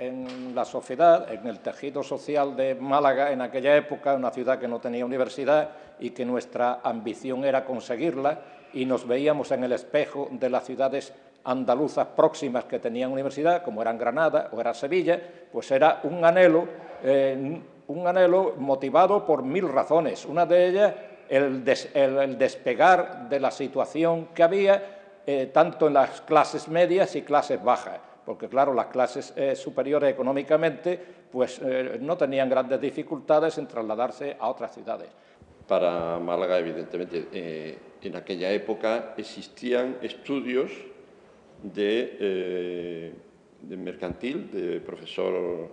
en la sociedad, en el tejido social de Málaga en aquella época, una ciudad que no tenía universidad y que nuestra ambición era conseguirla, y nos veíamos en el espejo de las ciudades andaluzas próximas que tenían universidad, como eran Granada o era Sevilla, pues era un anhelo motivado por 1000 razones. Una de ellas, el despegar de la situación que había, tanto en las clases medias y clases bajas, porque claro, las clases superiores económicamente pues no tenían grandes dificultades en trasladarse a otras ciudades. Para Málaga, evidentemente, en aquella época existían estudios de mercantil, de profesor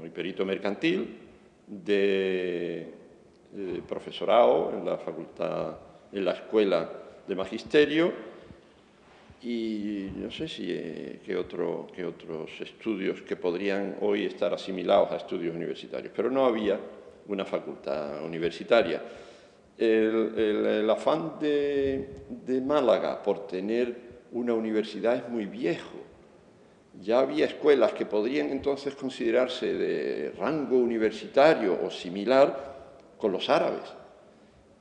y perito mercantil, de profesorado en la facultad, en la escuela de magisterio, y no sé si qué otros estudios que podrían hoy estar asimilados a estudios universitarios, pero no había una facultad universitaria. El afán de Málaga por tener una universidad es muy viejo. Ya había escuelas que podrían entonces considerarse de rango universitario o similar con los árabes.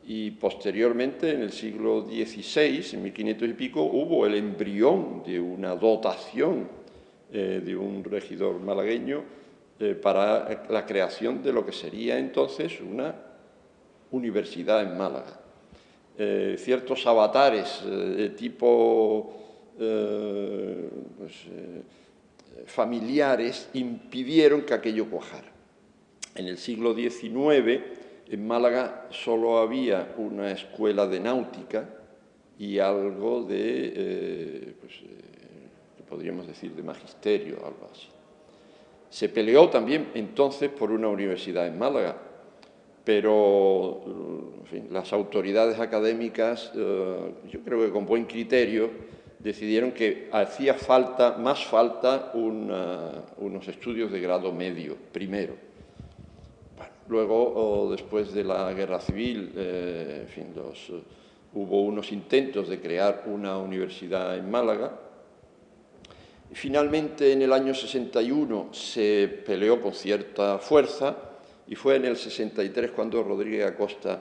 Y posteriormente, en el siglo XVI, en 1500 y pico, hubo el embrión de una dotación de un regidor malagueño para la creación de lo que sería entonces una universidad en Málaga. Ciertos avatares de tipo familiares impidieron que aquello cuajara. En el siglo XIX, en Málaga solo había una escuela de náutica y algo de, podríamos decir, de magisterio, algo así. Se peleó también entonces por una universidad en Málaga, pero en fin, las autoridades académicas, yo creo que con buen criterio, decidieron que hacía más falta unos estudios de grado medio, primero. Bueno, luego, después de la Guerra Civil, en fin, hubo unos intentos de crear una universidad en Málaga. Finalmente, en el año 61 se peleó con cierta fuerza y fue en el 63 cuando Rodríguez Acosta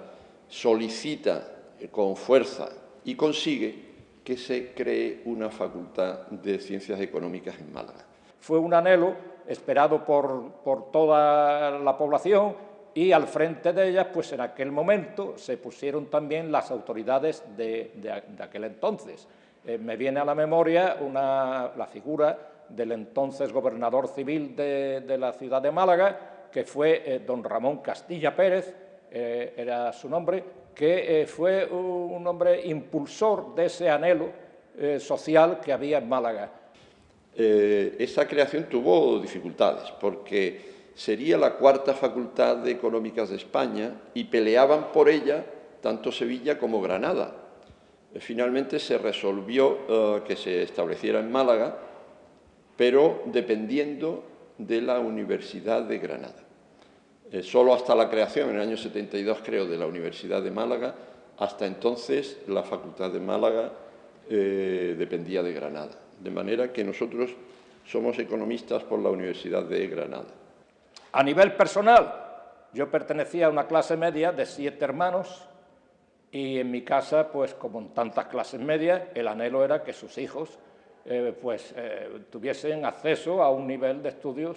solicita con fuerza y consigue que se cree una facultad de Ciencias Económicas en Málaga. Fue un anhelo esperado por toda la población y al frente de ellas, pues en aquel momento se pusieron también las autoridades de aquel entonces. Me viene a la memoria la figura del entonces gobernador civil de la ciudad de Málaga, que fue don Ramón Castilla Pérez, era su nombre, que fue un hombre impulsor de ese anhelo social que había en Málaga. Esa creación tuvo dificultades, porque sería la cuarta facultad de Económicas de España y peleaban por ella tanto Sevilla como Granada. Finalmente se resolvió que se estableciera en Málaga, pero dependiendo de la Universidad de Granada. Solo hasta la creación, en el año 72, creo, de la Universidad de Málaga, hasta entonces la Facultad de Málaga dependía de Granada. De manera que nosotros somos economistas por la Universidad de Granada. A nivel personal, yo pertenecía a una clase media de 7 hermanos y en mi casa, pues como en tantas clases medias, el anhelo era que sus hijos tuviesen acceso a un nivel de estudios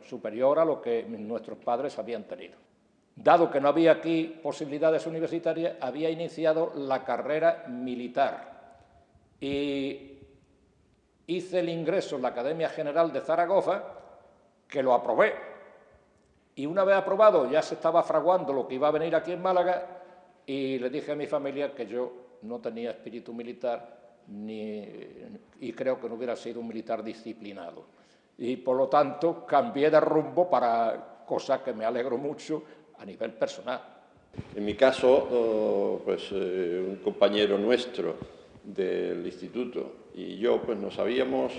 superior a lo que nuestros padres habían tenido. Dado que no había aquí posibilidades universitarias, había iniciado la carrera militar y hice el ingreso en la Academia General de Zaragoza, que lo aprobé. Y una vez aprobado, ya se estaba fraguando lo que iba a venir aquí en Málaga y le dije a mi familia que yo no tenía espíritu militar y creo que no hubiera sido un militar disciplinado. Y por lo tanto cambié de rumbo para cosas que me alegro mucho a nivel personal. En mi caso, un compañero nuestro del instituto y yo nos habíamos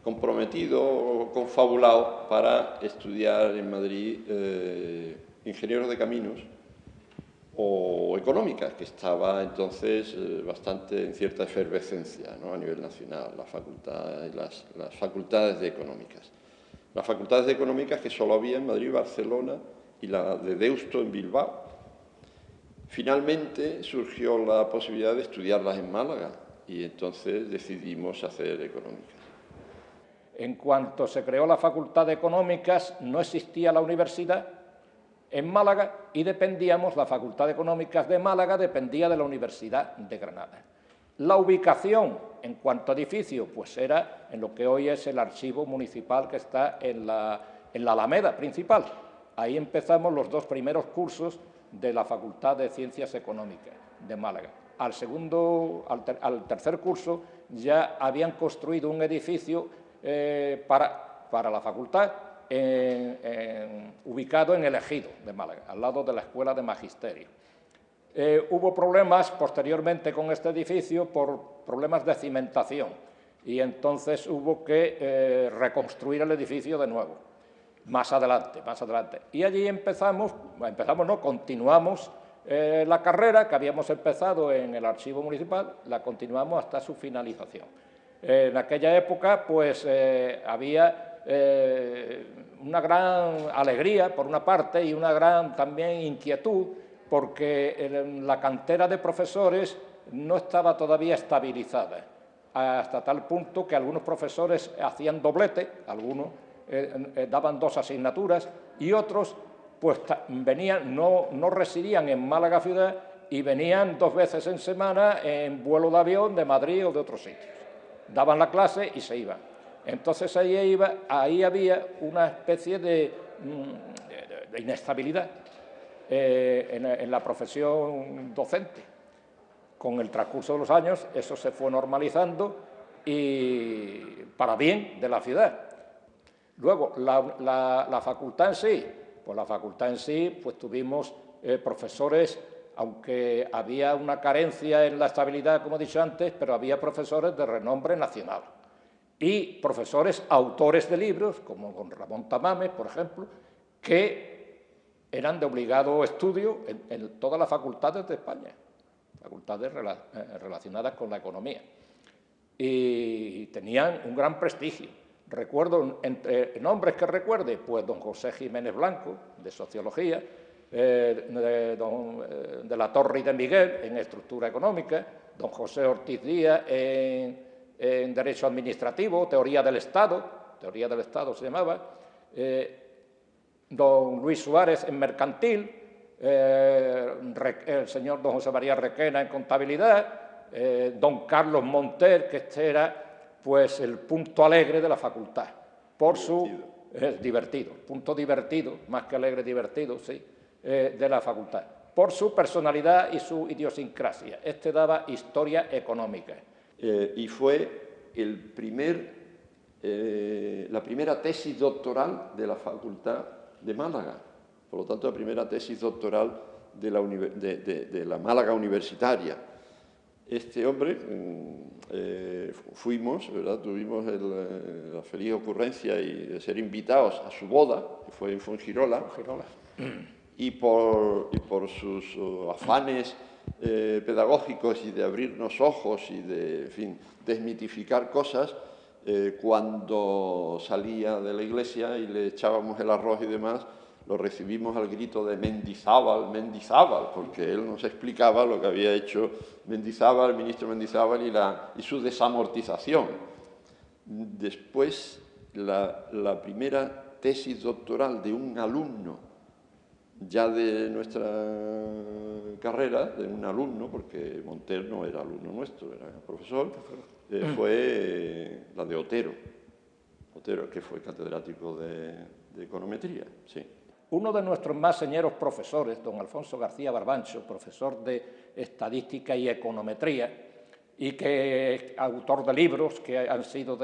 comprometido, confabulado para estudiar en Madrid ingenieros de caminos o económicas, que estaba entonces bastante en cierta efervescencia, ¿no?, a nivel nacional, las facultades de económicas. Las facultades de económicas que solo había en Madrid, Barcelona y la de Deusto en Bilbao. Finalmente surgió la posibilidad de estudiarlas en Málaga y entonces decidimos hacer económicas. En cuanto se creó la Facultad de Económicas, no existía la universidad en Málaga y la Facultad de Económicas de Málaga dependía de la Universidad de Granada. La ubicación en cuanto a edificio, pues era en lo que hoy es el archivo municipal que está en la Alameda principal. Ahí empezamos los 2 primeros cursos de la Facultad de Ciencias Económicas de Málaga. Al tercer curso ya habían construido un edificio para la facultad ubicado en el Ejido de Málaga, al lado de la Escuela de Magisterio. Hubo problemas posteriormente con este edificio por problemas de cimentación y entonces hubo que reconstruir el edificio de nuevo, más adelante. Y allí continuamos la carrera que habíamos empezado en el archivo municipal, la continuamos hasta su finalización. En aquella época, pues, había una gran alegría, por una parte, y una gran también inquietud, porque la cantera de profesores no estaba todavía estabilizada, hasta tal punto que algunos profesores hacían doblete, algunos daban 2 asignaturas, y otros pues venían, no residían en Málaga ciudad y venían 2 veces en semana en vuelo de avión de Madrid o de otros sitios. Daban la clase y se iban. Entonces ahí había una especie de inestabilidad en la profesión docente. Con el transcurso de los años eso se fue normalizando y para bien de la ciudad. Luego, la facultad en sí, pues tuvimos profesores, aunque había una carencia en la estabilidad, como he dicho antes, pero había profesores de renombre nacional. Y profesores autores de libros, como don Ramón Tamames, por ejemplo, que eran de obligado estudio en todas las facultades de España, facultades relacionadas con la economía. Y tenían un gran prestigio. Recuerdo, entre nombres que recuerde, pues don José Jiménez Blanco, de Sociología, de la Torre y de Miguel, en Estructura Económica, don José Ortiz Díaz, en Derecho Administrativo, Teoría del Estado se llamaba, don Luis Suárez en Mercantil, el señor don José María Requena en Contabilidad, don Carlos Monter, que este era pues el punto alegre de la facultad, por su divertido, punto divertido, más que alegre, divertido, sí, de la facultad, por su personalidad y su idiosincrasia. Este daba historia económica. Y fue la primera tesis doctoral de la Facultad de Málaga, por lo tanto la primera tesis doctoral de la Málaga universitaria. Este hombre, tuvimos la feliz ocurrencia de ser invitados a su boda, que fue en Fuengirola, y por sus afanes pedagógicos y de abrirnos ojos y de, en fin, desmitificar cosas, cuando salía de la iglesia y le echábamos el arroz y demás, lo recibimos al grito de Mendizábal, Mendizábal, porque él nos explicaba lo que había hecho Mendizábal, el ministro Mendizábal y su desamortización. Después, la primera tesis doctoral de un alumno ya de nuestra carrera, de un alumno, porque Monter no era alumno nuestro, era profesor, fue la de Otero, que fue catedrático de econometría, sí. Uno de nuestros más señeros profesores, don Alfonso García Barbancho, profesor de Estadística y Econometría, y que es autor de libros que han sido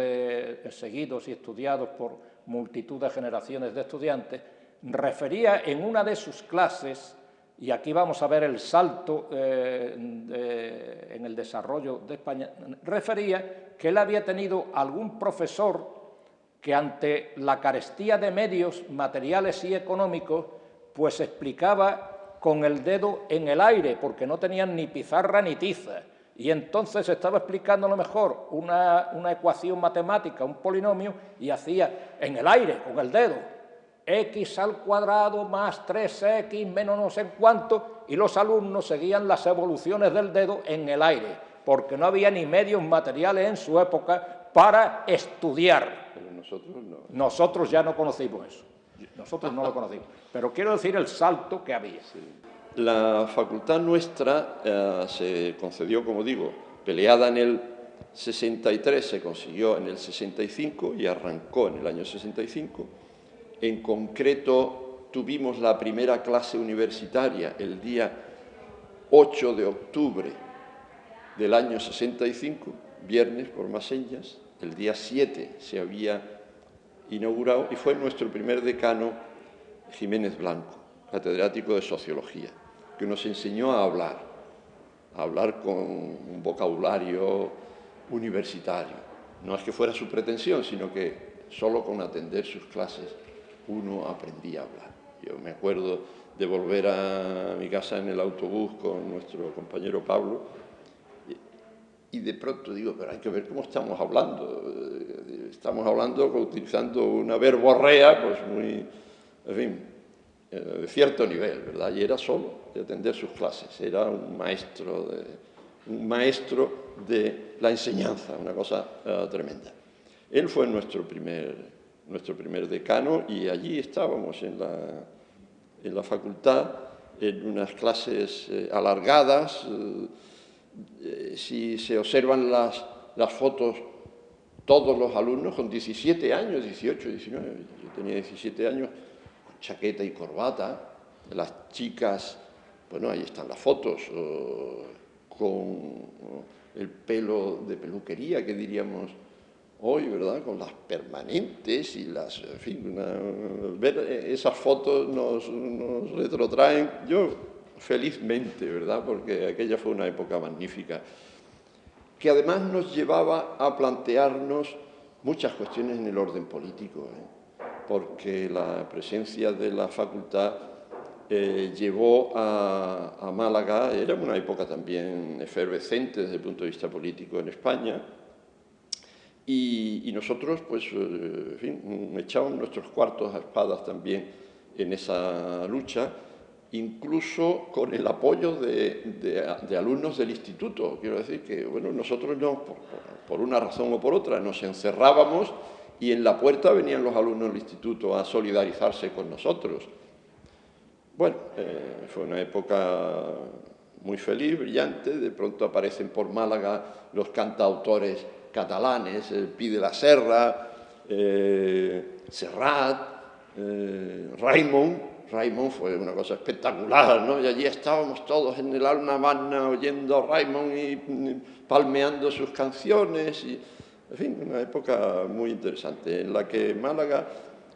seguidos y estudiados por multitud de generaciones de estudiantes, refería en una de sus clases, y aquí vamos a ver el salto en el desarrollo de España, refería que él había tenido algún profesor que ante la carestía de medios materiales y económicos, pues explicaba con el dedo en el aire, porque no tenían ni pizarra ni tiza, Y entonces estaba explicando a lo mejor una ecuación matemática, un polinomio, y hacía en el aire, con el dedo, x al cuadrado más 3x menos no sé cuánto, y los alumnos seguían las evoluciones del dedo en el aire, porque no había ni medios materiales en su época para estudiar. Pero nosotros no. Nosotros ya no conocimos eso. Nosotros no lo conocimos. Pero quiero decir el salto que había. Sí. La facultad nuestra se concedió, como digo, peleada en el 63, se consiguió en el 65 y arrancó en el año 65. En concreto, tuvimos la primera clase universitaria el día 8 de octubre del año 65, viernes por más señas. El día 7 se había inaugurado y fue nuestro primer decano, Jiménez Blanco, catedrático de Sociología, que nos enseñó a hablar con un vocabulario universitario. No es que fuera su pretensión, sino que solo con atender sus clases uno aprendía a hablar. Yo me acuerdo de volver a mi casa en el autobús con nuestro compañero Pablo y de pronto digo, pero hay que ver cómo estamos hablando. Estamos hablando utilizando una verborrea pues muy, en fin, de cierto nivel, ¿verdad? Y era solo de atender sus clases, era un maestro de la enseñanza, una cosa tremenda. Él fue nuestro primer decano y allí estábamos en la facultad, en unas clases alargadas. Si se observan las fotos, todos los alumnos con 17 años, 18, 19, yo tenía 17 años, con chaqueta y corbata. Las chicas, bueno, ahí están las fotos, con el pelo de peluquería, que diríamos hoy, ¿verdad?, con las permanentes y las, en fin, ver esas fotos nos retrotraen, yo felizmente, ¿verdad?, porque aquella fue una época magnífica, que además nos llevaba a plantearnos muchas cuestiones en el orden político, porque la presencia de la facultad llevó a Málaga, era una época también efervescente desde el punto de vista político en España, y nosotros, pues, en fin, echábamos nuestros cuartos a espadas también en esa lucha, incluso con el apoyo de alumnos del instituto. Quiero decir que, bueno, nosotros no, por una razón o por otra, nos encerrábamos y en la puerta venían los alumnos del instituto a solidarizarse con nosotros. Bueno, fue una época muy feliz, brillante. De pronto aparecen por Málaga los cantautores catalanes, Pi de la Serra, Serrat, Raimon fue una cosa espectacular, ¿no? Y allí estábamos todos en el aula magna oyendo a Raimon y palmeando sus canciones. Y, en fin, una época muy interesante en la que Málaga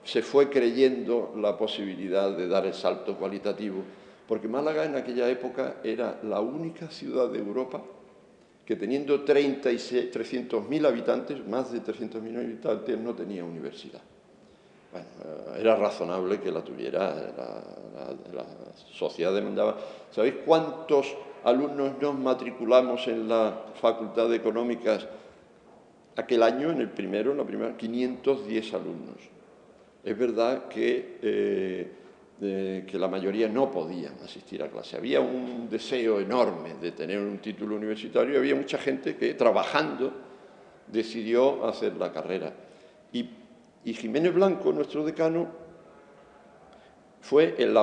se fue creyendo la posibilidad de dar el salto cualitativo, porque Málaga en aquella época era la única ciudad de Europa que, teniendo 300.000 habitantes, más de 300.000 habitantes, no tenía universidad. Bueno, era razonable que la tuviera, la sociedad demandaba. ¿Sabéis cuántos alumnos nos matriculamos en la Facultad de Económicas aquel año, en la primera? 510 alumnos. Es verdad que la mayoría no podían asistir a clase. Había un deseo enorme de tener un título universitario y había mucha gente que, trabajando, decidió hacer la carrera. Y Jiménez Blanco, nuestro decano, fue el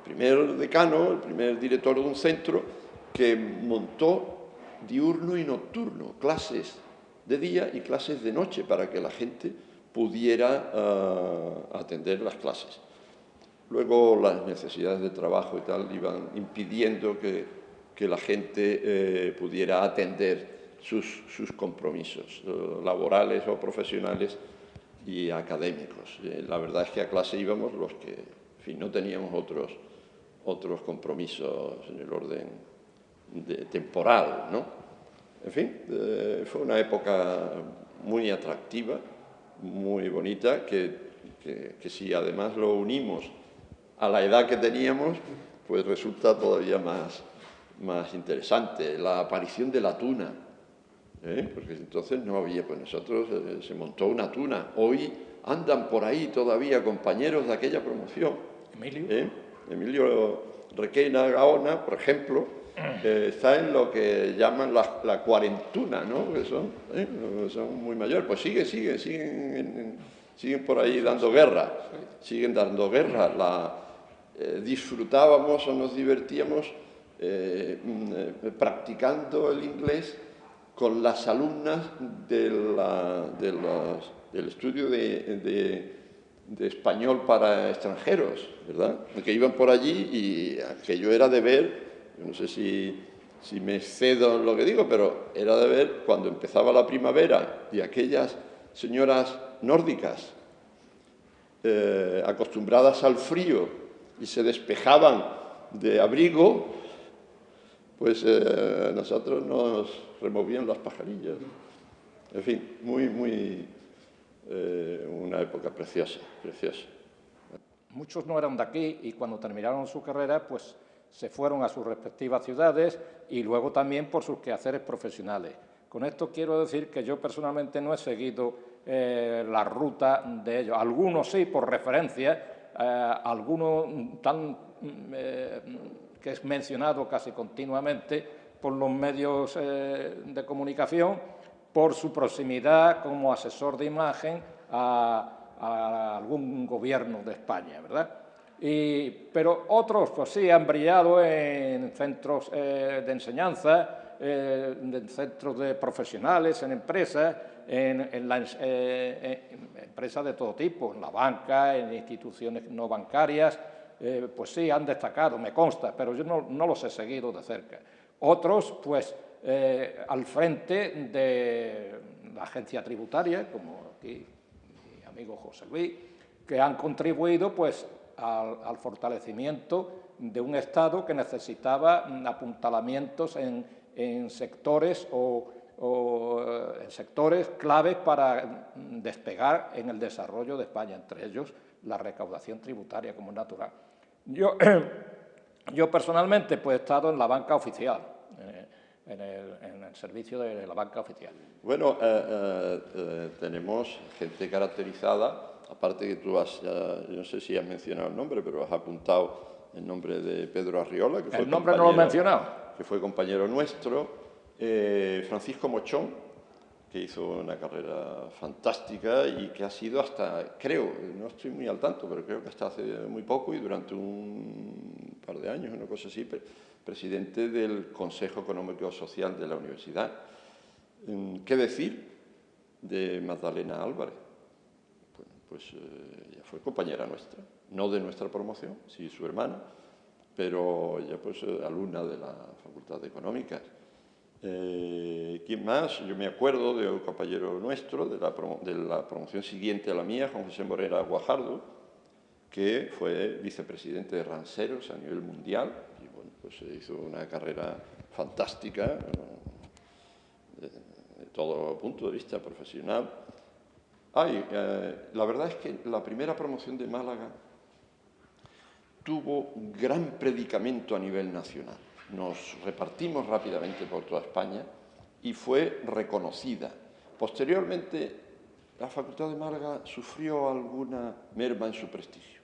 primer decano, el primer director de un centro que montó diurno y nocturno, clases de día y clases de noche para que la gente pudiera atender las clases. Luego las necesidades de trabajo y tal iban impidiendo que la gente pudiera atender sus compromisos laborales o profesionales y académicos. La verdad es que a clase íbamos los que, en fin, no teníamos otros compromisos en el orden temporal, ¿no? En fin, fue una época muy atractiva, muy bonita, que si además lo unimos a la edad que teníamos, pues resulta todavía más interesante, la aparición de la tuna, porque entonces no había, pues nosotros se montó una tuna. Hoy andan por ahí todavía compañeros de aquella promoción. Emilio Requena Gaona, por ejemplo, está en lo que llaman la cuarentuna, ¿no? Que son muy mayores. Pues siguen por ahí dando guerra, siguen dando guerra. Disfrutábamos o nos divertíamos practicando el inglés con las alumnas del estudio de español para extranjeros, ¿verdad? Que iban por allí y aquello era de ver, no sé si me excedo en lo que digo, pero era de ver cuando empezaba la primavera y aquellas señoras nórdicas acostumbradas al frío y se despejaban de abrigo, pues nosotros nos removían las pajarillas. En fin, una época preciosa, preciosa. Muchos no eran de aquí y cuando terminaron su carrera, pues se fueron a sus respectivas ciudades y luego también por sus quehaceres profesionales. Con esto quiero decir que yo personalmente no he seguido la ruta de ellos. Algunos sí, por referencia, algunos que es mencionado casi continuamente por los medios de comunicación, por su proximidad como asesor de imagen a algún gobierno de España, ¿verdad? Pero otros, pues sí, han brillado en centros de enseñanza, en centros de profesionales, en empresas, en empresas de todo tipo, en la banca, en instituciones no bancarias, pues sí, han destacado, me consta, pero yo no los he seguido de cerca. Otros, pues, al frente de la agencia tributaria, como aquí mi amigo José Luis, que han contribuido, pues, al fortalecimiento de un Estado que necesitaba apuntalamientos en sectores en sectores claves para despegar en el desarrollo de España, entre ellos la recaudación tributaria, como es natural. Yo personalmente pues, he estado en la banca oficial, en el servicio de la banca oficial. Bueno, tenemos gente caracterizada, aparte que tú no sé si has mencionado el nombre, pero has apuntado el nombre de Pedro Arriola, que fue el nombre no lo he mencionado. Que fue compañero nuestro, Francisco Mochón, que hizo una carrera fantástica y que ha sido hasta, creo, no estoy muy al tanto, pero creo que hasta hace muy poco y durante un par de años, una cosa así, presidente del Consejo Económico y Social de la Universidad. ¿Qué decir de Magdalena Álvarez? Bueno, pues ella fue compañera nuestra, no de nuestra promoción, sí su hermana, pero ella pues alumna de la Facultad de Económicas. ¿Quién más? Yo me acuerdo de un compañero nuestro de la promoción siguiente a la mía, Juan José Morera Guajardo, que fue vicepresidente de Ranceros a nivel mundial y bueno, pues hizo una carrera fantástica de todo punto de vista profesional. La verdad es que la primera promoción de Málaga tuvo gran predicamento a nivel nacional. Nos repartimos rápidamente por toda España y fue reconocida. Posteriormente, la Facultad de Málaga sufrió alguna merma en su prestigio,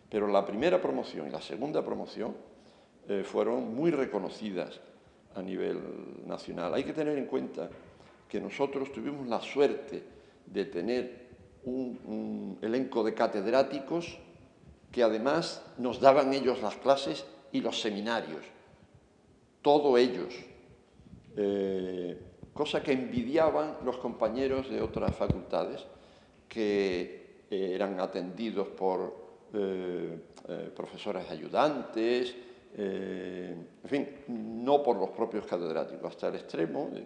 pero la primera promoción y la segunda promoción fueron muy reconocidas a nivel nacional. Hay que tener en cuenta que nosotros tuvimos la suerte de tener un elenco de catedráticos que además nos daban ellos las clases y los seminarios. Todo ellos, cosa que envidiaban los compañeros de otras facultades que eran atendidos por profesores ayudantes, en fin, no por los propios catedráticos, hasta el extremo de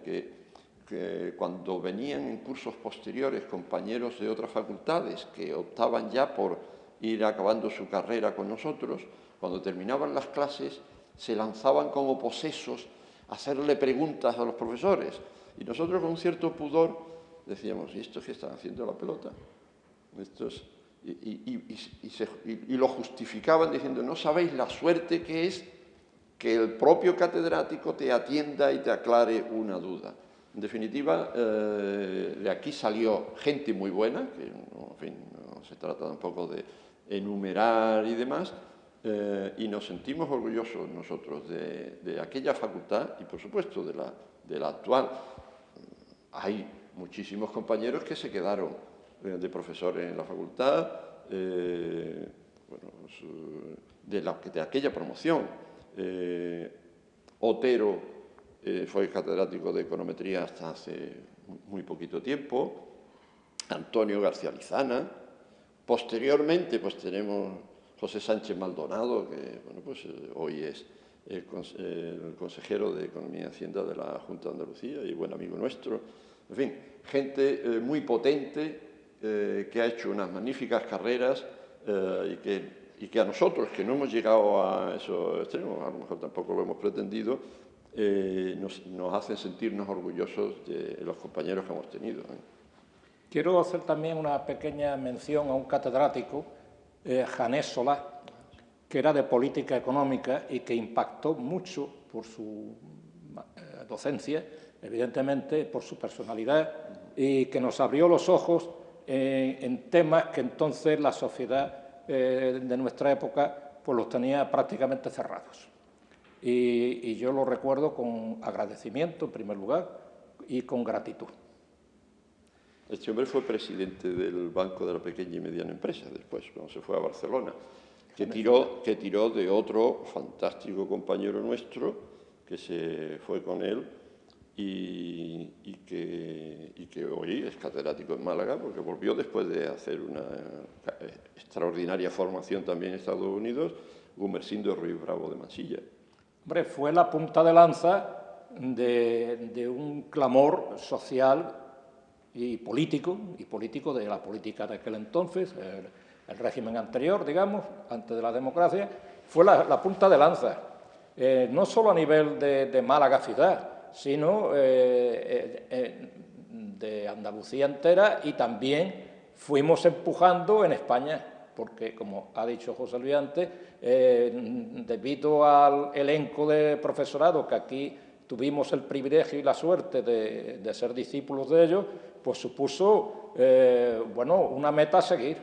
que cuando venían en cursos posteriores compañeros de otras facultades que optaban ya por ir acabando su carrera con nosotros, cuando terminaban las clases se lanzaban como posesos a hacerle preguntas a los profesores. Y nosotros con cierto pudor decíamos, ¿y estos qué están haciendo la pelota? Y lo justificaban diciendo, no sabéis la suerte que es que el propio catedrático te atienda y te aclare una duda. En definitiva, de aquí salió gente muy buena, que en fin, no se trata tampoco de enumerar y demás, y nos sentimos orgullosos nosotros de aquella facultad y, por supuesto, de la actual. Hay muchísimos compañeros que se quedaron de profesores en la facultad, de aquella promoción. Otero fue catedrático de econometría hasta hace muy poquito tiempo, Antonio García Lizana. Posteriormente, pues tenemos José Sánchez Maldonado, que bueno, pues, hoy es el consejero de Economía y Hacienda de la Junta de Andalucía y buen amigo nuestro. En fin, gente muy potente que ha hecho unas magníficas carreras y que a nosotros, que no hemos llegado a esos extremos, a lo mejor tampoco lo hemos pretendido, nos hacen sentirnos orgullosos de los compañeros que hemos tenido. Quiero hacer también una pequeña mención a un catedrático, Janés Solá, que era de política económica y que impactó mucho por su docencia, evidentemente por su personalidad, y que nos abrió los ojos en temas que entonces la sociedad de nuestra época pues los tenía prácticamente cerrados. Y yo lo recuerdo con agradecimiento, en primer lugar, y con gratitud. Este hombre fue presidente del Banco de la Pequeña y Mediana Empresa, después, cuando se fue a Barcelona, que tiró de otro fantástico compañero nuestro, que se fue con él y que hoy es catedrático en Málaga, porque volvió después de hacer una extraordinaria formación también en Estados Unidos, Gumersindo Ruiz Bravo de Mansilla. Hombre, fue la punta de lanza de un clamor social y político de la política de aquel entonces, el régimen anterior, digamos, antes de la democracia, fue la punta de lanza, no solo a nivel de Málaga ciudad, sino de Andalucía entera, y también fuimos empujando en España, porque, como ha dicho José Luis antes, debido al elenco de profesorado que aquí tuvimos el privilegio y la suerte de ser discípulos de ellos, pues supuso, bueno, una meta a seguir.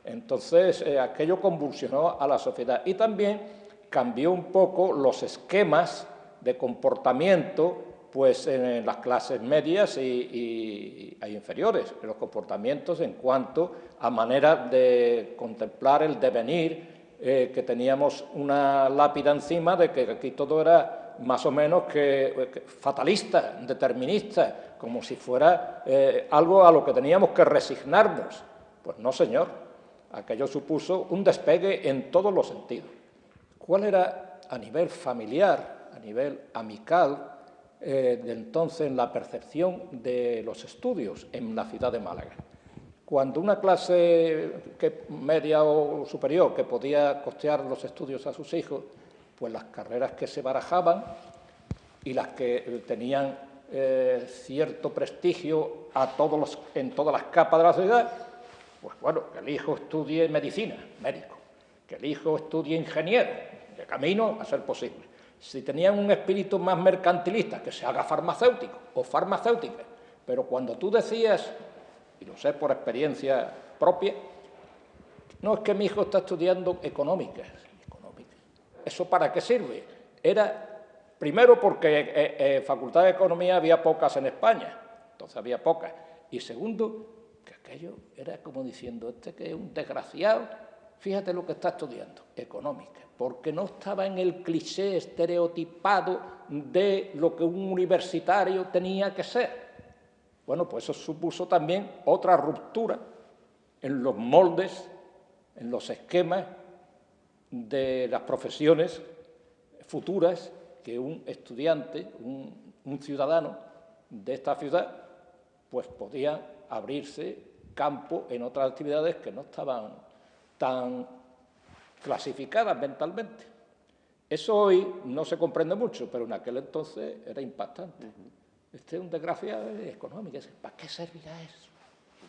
Entonces, aquello convulsionó a la sociedad y también cambió un poco los esquemas de comportamiento pues, en las clases medias e inferiores, los comportamientos en cuanto a manera de contemplar el devenir, que teníamos una lápida encima de que aquí todo era más o menos que fatalista, determinista, como si fuera algo a lo que teníamos que resignarnos. Pues no, señor, aquello supuso un despegue en todos los sentidos. ¿Cuál era a nivel familiar, a nivel amical, de entonces la percepción de los estudios en la ciudad de Málaga? Cuando una clase media o superior que podía costear los estudios a sus hijos, pues las carreras que se barajaban y las que tenían cierto prestigio en todas las capas de la sociedad, pues bueno, que el hijo estudie medicina, médico, que el hijo estudie ingeniero, de camino a ser posible. Si tenían un espíritu más mercantilista, que se haga farmacéutico o farmacéutica, pero cuando tú decías, y lo sé por experiencia propia, no, es que mi hijo está estudiando económicas. ¿Eso para qué sirve? Era, primero, porque Facultad de Economía había pocas en España, entonces había pocas. Y segundo, que aquello era como diciendo, este que es un desgraciado, fíjate lo que está estudiando, económica, porque no estaba en el cliché estereotipado de lo que un universitario tenía que ser. Bueno, pues eso supuso también otra ruptura en los moldes, en los esquemas de las profesiones futuras que un estudiante, un ciudadano de esta ciudad, pues podía abrirse campo en otras actividades que no estaban tan clasificadas mentalmente. Eso hoy no se comprende mucho, pero en aquel entonces era impactante. Este es un desgraciado económico. ¿Para qué servirá eso?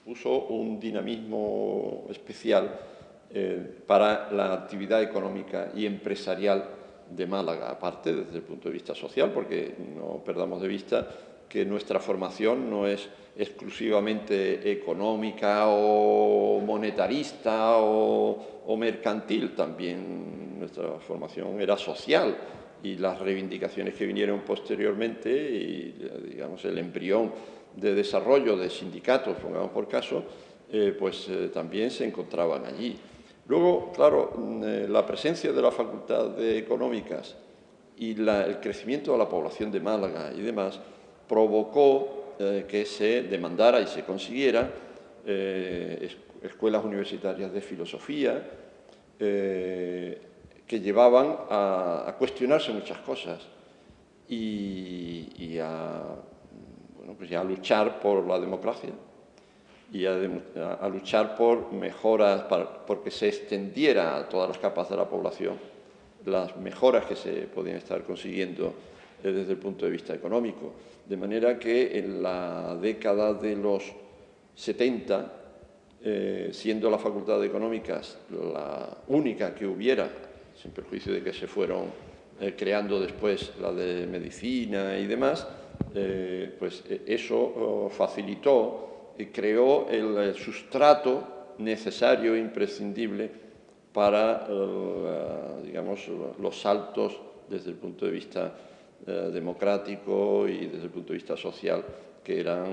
Puso un dinamismo especial para la actividad económica y empresarial de Málaga, aparte desde el punto de vista social, porque no perdamos de vista que nuestra formación no es exclusivamente económica o monetarista o mercantil, también nuestra formación era social, y las reivindicaciones que vinieron posteriormente y, digamos, el embrión de desarrollo de sindicatos, pongamos por caso, también se encontraban allí. Luego, claro, la presencia de la Facultad de Económicas y el crecimiento de la población de Málaga y demás provocó que se demandara y se consiguiera escuelas universitarias de filosofía que llevaban a cuestionarse muchas cosas y a luchar por la democracia y a luchar por mejoras, porque se extendiera a todas las capas de la población las mejoras que se podían estar consiguiendo desde el punto de vista económico. De manera que en la década de los 70, siendo la Facultad de Económicas la única que hubiera, sin perjuicio de que se fueron creando después la de Medicina y demás, eso facilitó y creó el sustrato necesario e imprescindible para, digamos, los saltos desde el punto de vista democrático y desde el punto de vista social que era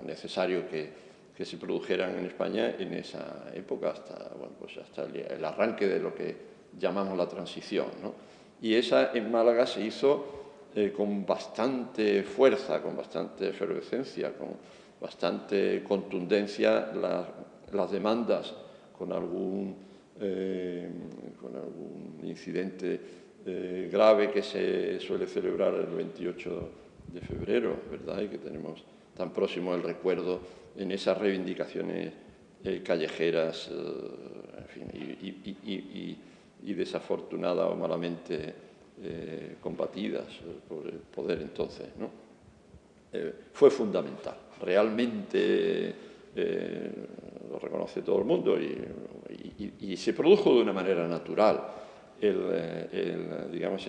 necesario que se produjeran en España en esa época, hasta el arranque de lo que llamamos la transición, ¿no? Y esa en Málaga se hizo con bastante fuerza, con bastante efervescencia, con bastante contundencia las demandas, con algún incidente grave que se suele celebrar el 28 de febrero, ¿verdad? Y que tenemos tan próximo el recuerdo en esas reivindicaciones callejeras, en fin, y desafortunada o malamente combatidas por el poder entonces, ¿no? Fue fundamental, realmente lo reconoce todo el mundo y se produjo de una manera natural digamos,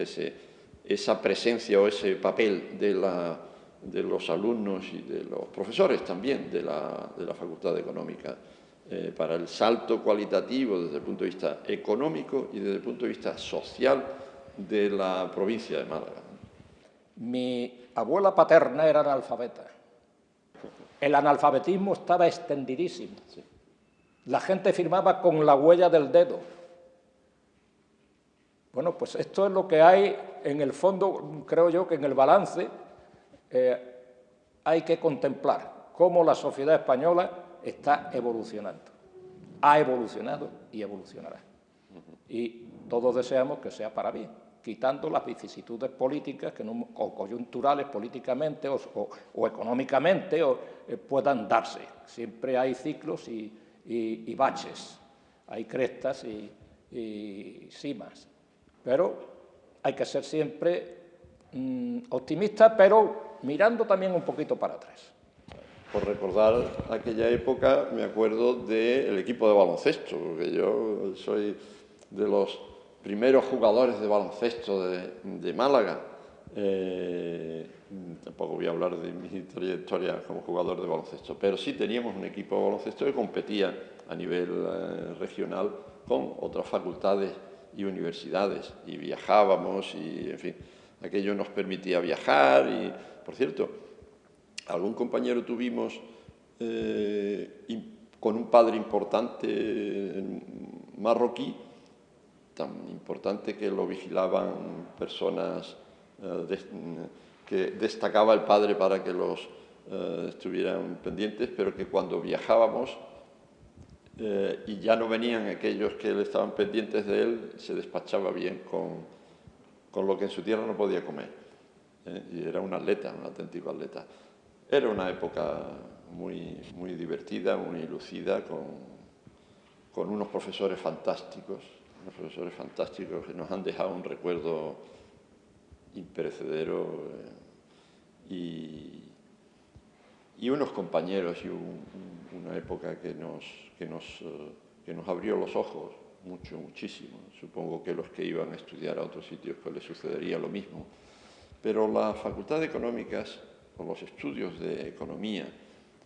esa presencia o ese papel de los alumnos y de los profesores también de la Facultad de Económicas para el salto cualitativo desde el punto de vista económico y desde el punto de vista social de la provincia de Málaga. Mi abuela paterna era analfabeta. El analfabetismo estaba extendidísimo. Sí. La gente firmaba con la huella del dedo. Bueno, pues esto es lo que hay en el fondo, creo yo que en el balance hay que contemplar cómo la sociedad española está evolucionando. Ha evolucionado y evolucionará. Y todos deseamos que sea para bien, quitando las vicisitudes políticas o coyunturales políticamente o económicamente puedan darse. Siempre hay ciclos y baches, hay crestas y cimas. Pero hay que ser siempre optimistas, pero mirando también un poquito para atrás. Por recordar aquella época, me acuerdo del equipo de baloncesto, porque yo soy de los primeros jugadores de baloncesto de Málaga. Tampoco voy a hablar de mi trayectoria como jugador de baloncesto, pero sí teníamos un equipo de baloncesto que competía a nivel regional con otras facultades y universidades, y viajábamos, y en fin, aquello nos permitía viajar, y por cierto, algún compañero tuvimos con un padre importante marroquí, tan importante que lo vigilaban personas que destacaba el padre para que los estuvieran pendientes, pero que cuando viajábamos y ya no venían aquellos que estaban pendientes de él, se despachaba bien con lo que en su tierra no podía comer. Y era un atleta, un auténtico atleta. Era una época muy, muy divertida, muy lucida, con unos profesores fantásticos que nos han dejado un recuerdo imperecedero y unos compañeros y una época que nos abrió los ojos muchísimo. Supongo que los que iban a estudiar a otros sitios pues les sucedería lo mismo. Pero la Facultad de Económicas, o los estudios de economía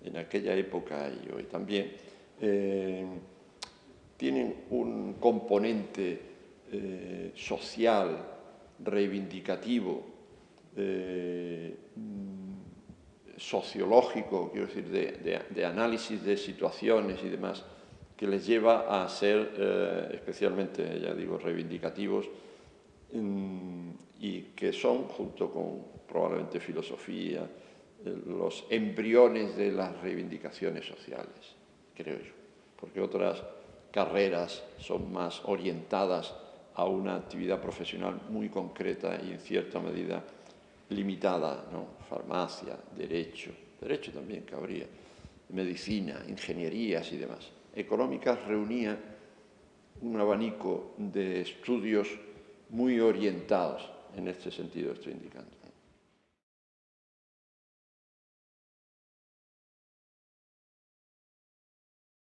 en aquella época y hoy también, tienen un componente social, reivindicativo, sociológico, quiero decir, de análisis de situaciones y demás, que les lleva a ser especialmente, ya digo, reivindicativos, y que son, junto con probablemente filosofía, los embriones de las reivindicaciones sociales, creo yo, porque otras carreras son más orientadas a una actividad profesional muy concreta y en cierta medida limitada, ¿no? Farmacia, derecho también cabría, medicina, ingenierías y demás. Económicas reunía un abanico de estudios muy orientados en este sentido, estoy indicando.